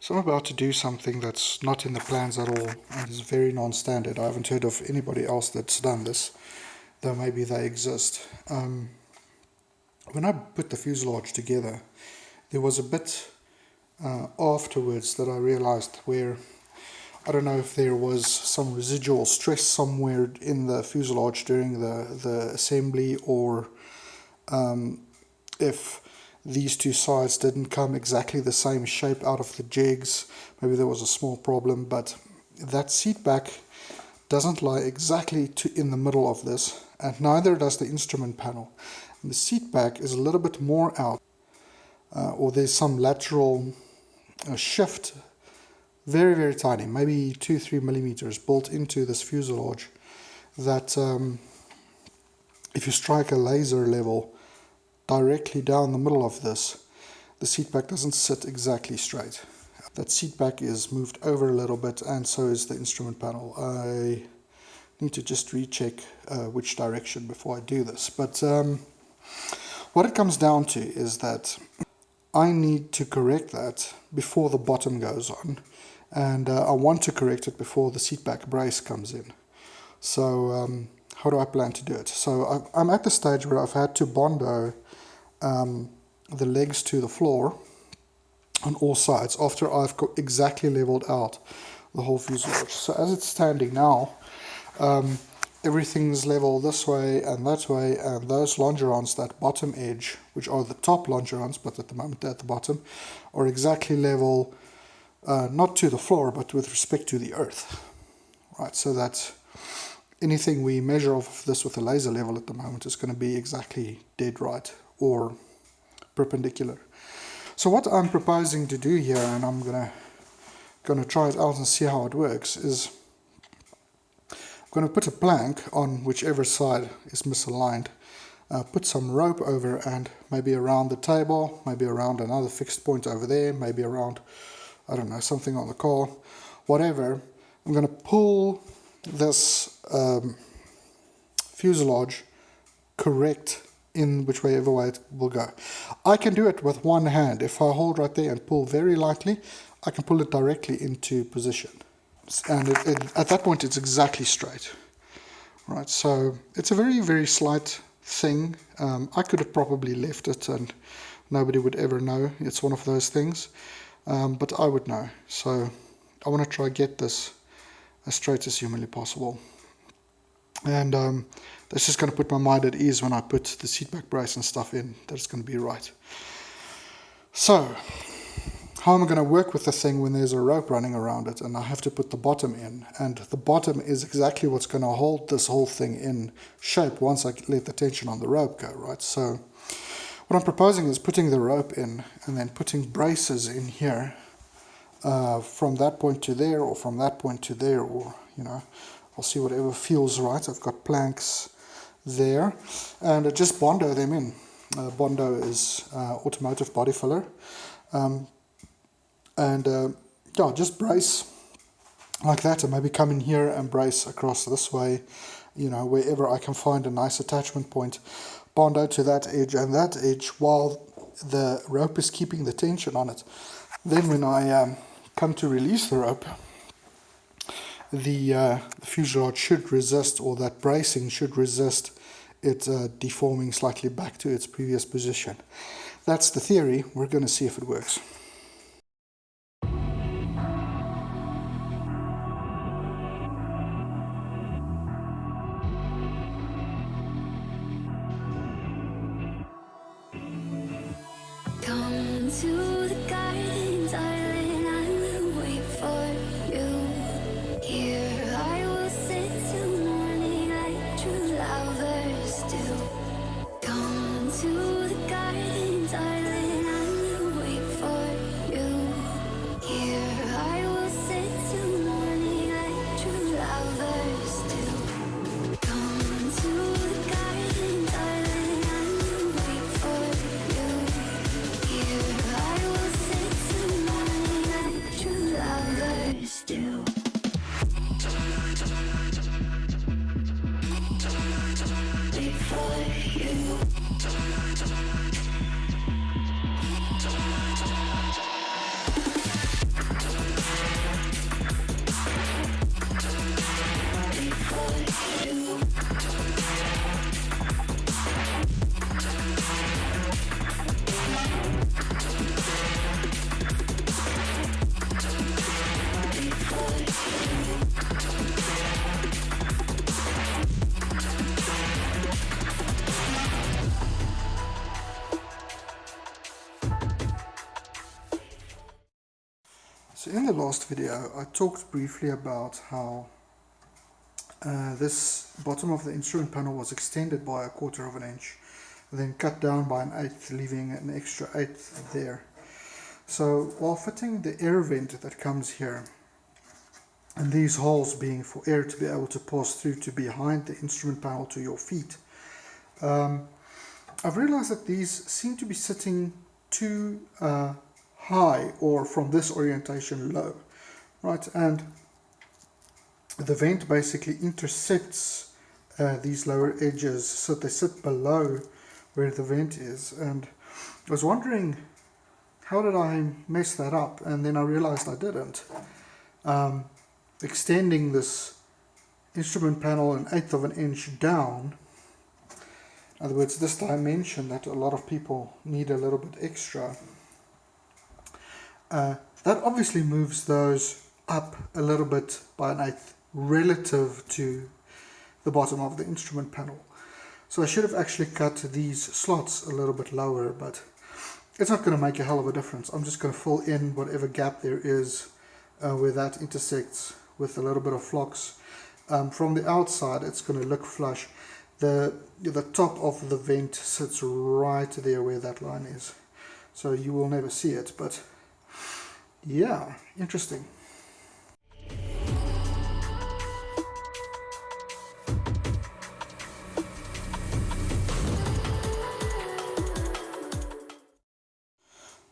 So I'm about to do something that's not in the plans at all and is very non-standard. I haven't heard of anybody else that's done this, though maybe they exist. When I put the fuselage together, there was a bit afterwards that I realized where, I don't know if there was some residual stress somewhere in the fuselage during the assembly, or if these two sides didn't come exactly the same shape out of the jigs. Maybe there was a small problem, but that seat back doesn't lie exactly in the middle of this, and neither does the instrument panel. And the seat back is a little bit more out, or there's some lateral shift, very, very tiny, maybe 2-3 millimeters built into this fuselage, that if you strike a laser level directly down the middle of this, the seat back doesn't sit exactly straight. That seat back is moved over a little bit, and so is the instrument panel. I need to just recheck which direction before I do this. But what it comes down to is that I need to correct that before the bottom goes on, and I want to correct it before the seat back brace comes in. So how do I plan to do it? So I'm at the stage where I've had to bondo the legs to the floor on all sides after I've got exactly leveled out the whole fuselage. So as it's standing now, everything's level this way, and those longerons, that bottom edge, which are the top longerons, but at the moment they're at the bottom, are exactly level, not to the floor, but with respect to the earth. Right, so that anything we measure off this with a laser level at the moment is going to be exactly dead right, or perpendicular. So what I'm proposing to do here, and I'm gonna try it out and see how it works, is I'm going to put a plank on whichever side is misaligned, put some rope over, and maybe around the table, maybe around another fixed point over there, maybe around, I don't know, something on the car, whatever. I'm going to pull this fuselage correct in whichever way it will go. I can do it with one hand. If I hold right there and pull very lightly, I can pull it directly into position. And at that point it's exactly straight. Right, so it's a very, very slight thing. I could have probably left it and nobody would ever know. It's one of those things. But I would know. So I want to try get this as straight as humanly possible. And that's just going to put my mind at ease when I put the seat back brace and stuff in, that it's going to be right. So, how am I going to work with the thing when there's a rope running around it and I have to put the bottom in? And the bottom is exactly what's going to hold this whole thing in shape once I let the tension on the rope go, right? So, what I'm proposing is putting the rope in and then putting braces in here from that point to there, or from that point to there, or, you know, I'll see whatever feels right. I've got planks there, and I just bondo them in. Bondo is automotive body filler, yeah, just brace like that, and maybe come in here and brace across this way, you know, wherever I can find a nice attachment point. Bondo to that edge and that edge while the rope is keeping the tension on it. Then when I come to release the rope, the fuselage should resist, or that bracing should resist it deforming slightly back to its previous position. That's the theory. We're going to see if it works. Come to the garden, darling, I will wait for you. Here I will sit till morning like true lovers do. Come to the garden, darling, I will wait for you. Here I will sit till morning like true lovers do. Come to the garden, darling, I will wait for you. Here I So in the last video I talked briefly about how this bottom of the instrument panel was extended by 1/4 of an inch, then cut down by 1/8, leaving an extra 1/8 there. So while fitting the air vent that comes here, and these holes being for air to be able to pass through to behind the instrument panel to your feet, I've realized that these seem to be sitting too high, or from this orientation low, right? And the vent basically intersects these lower edges, so they sit below where the vent is. And I was wondering, how did I mess that up? And then I realized I didn't. Extending this instrument panel 1/8 of an inch down, in other words, this dimension that a lot of people need a little bit extra, that obviously moves those up a little bit by 1/8 relative to the bottom of the instrument panel. So I should have actually cut these slots a little bit lower, but it's not going to make a hell of a difference. I'm just going to fill in whatever gap there is where that intersects with a little bit of flux. From the outside it's going to look flush. The top of the vent sits right there where that line is, so you will never see it, but yeah, interesting.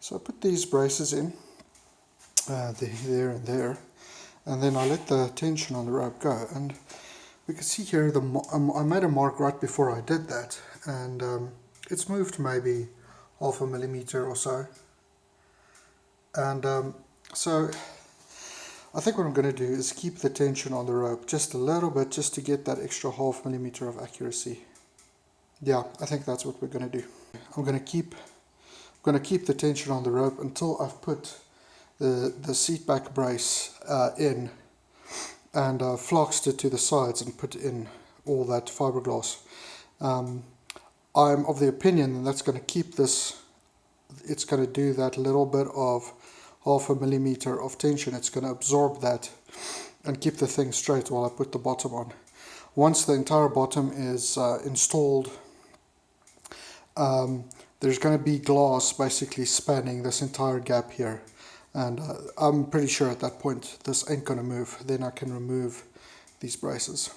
So I put these braces in, there and there, and then I let the tension on the rope go. And we can see here, I made a mark right before I did that, and it's moved maybe 1/2 millimeter or so. And so I think what I'm going to do is keep the tension on the rope just a little bit, just to get that extra 1/2 millimeter of accuracy. Yeah, I think that's what we're going to do. I'm going to keep the tension on the rope until I've put the seat back brace in, and fluxed it to the sides and put in all that fiberglass. I'm of the opinion that that's going to keep this, it's going to do that little bit of 1/2 millimeter of tension. It's going to absorb that and keep the thing straight while I put the bottom on. Once the entire bottom is installed, there's going to be glass basically spanning this entire gap here, and I'm pretty sure at that point this ain't going to move. Then I can remove these braces.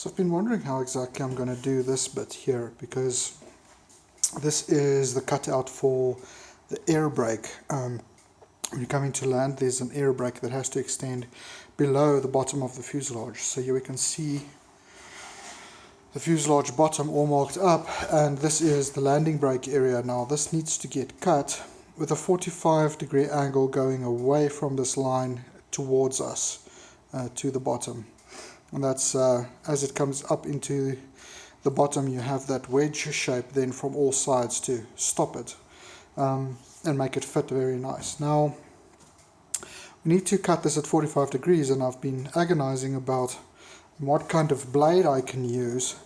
So I've been wondering how exactly I'm going to do this bit here, because this is the cutout for the air brake. When you're coming to land, there's an air brake that has to extend below the bottom of the fuselage. So here we can see the fuselage bottom all marked up, and this is the landing brake area. Now this needs to get cut with a 45-degree angle going away from this line towards us to the bottom. And that's as it comes up into the bottom, you have that wedge shape then from all sides to stop it and make it fit very nice. Now we need to cut this at 45 degrees, and I've been agonizing about what kind of blade I can use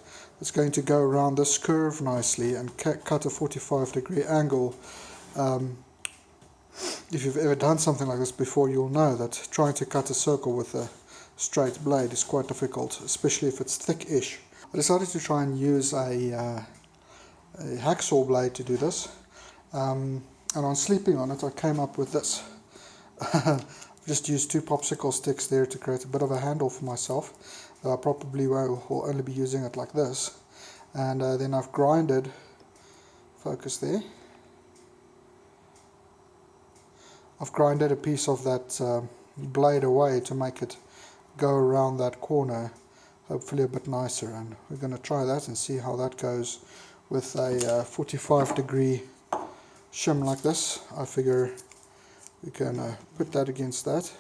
that's going to go around this curve nicely and cut a 45-degree angle. If you've ever done something like this before, you'll know that trying to cut a circle with a straight blade is quite difficult, especially if it's thick-ish. I decided to try and use a hacksaw blade to do this, and on sleeping on it I came up with this. I've just used 2 popsicle sticks there to create a bit of a handle for myself. I probably will only be using it like this, and then I've grinded, focus there, I've grinded a piece of that blade away to make it go around that corner, hopefully a bit nicer, and we're going to try that and see how that goes with a 45-degree shim like this. I figure we can put that against that.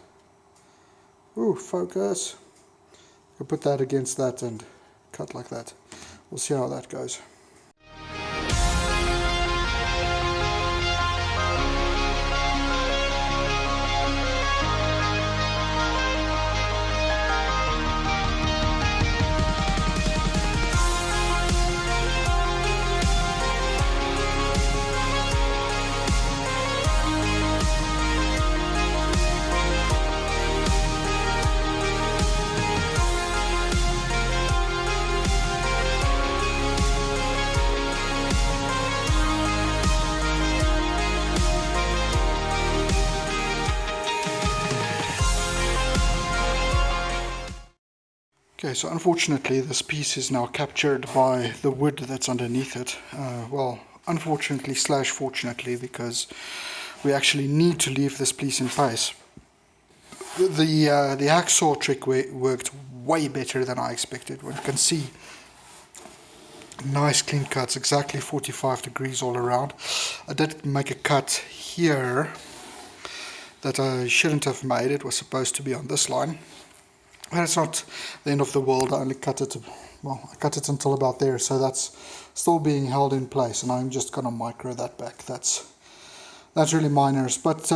Ooh, focus. We can put that against that and cut like that. We'll see how that goes. Okay, so unfortunately this piece is now captured by the wood that's underneath it. Well, unfortunately slash fortunately, because we actually need to leave this piece in place. The hacksaw trick worked way better than I expected. Well, you can see nice clean cuts, exactly 45 degrees all around. I did make a cut here that I shouldn't have made. It was supposed to be on this line. And it's not the end of the world. I only cut it, well, I cut it until about there, so that's still being held in place, and I'm just going to micro that back. That's really minor, but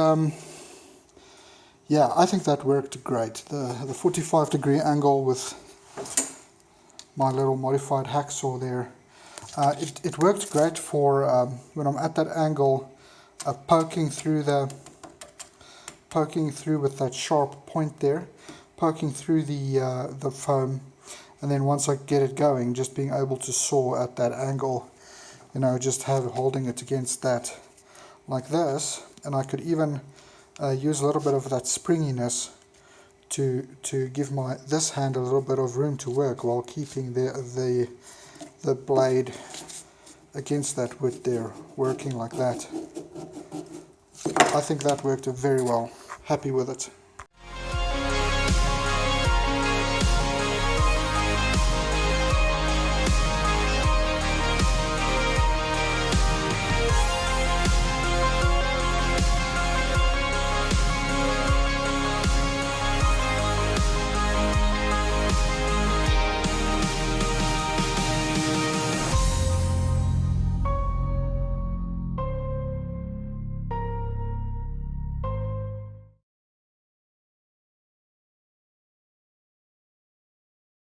yeah, I think that worked great. The 45-degree angle with my little modified hacksaw there, it worked great for when I'm at that angle, poking through with that sharp point there. Poking through the foam, and then once I get it going, just being able to saw at that angle, you know, just holding it against that like this, and I could even use a little bit of that springiness to give this hand a little bit of room to work while keeping the blade against that wood there, working like that. I think that worked very well. Happy with it.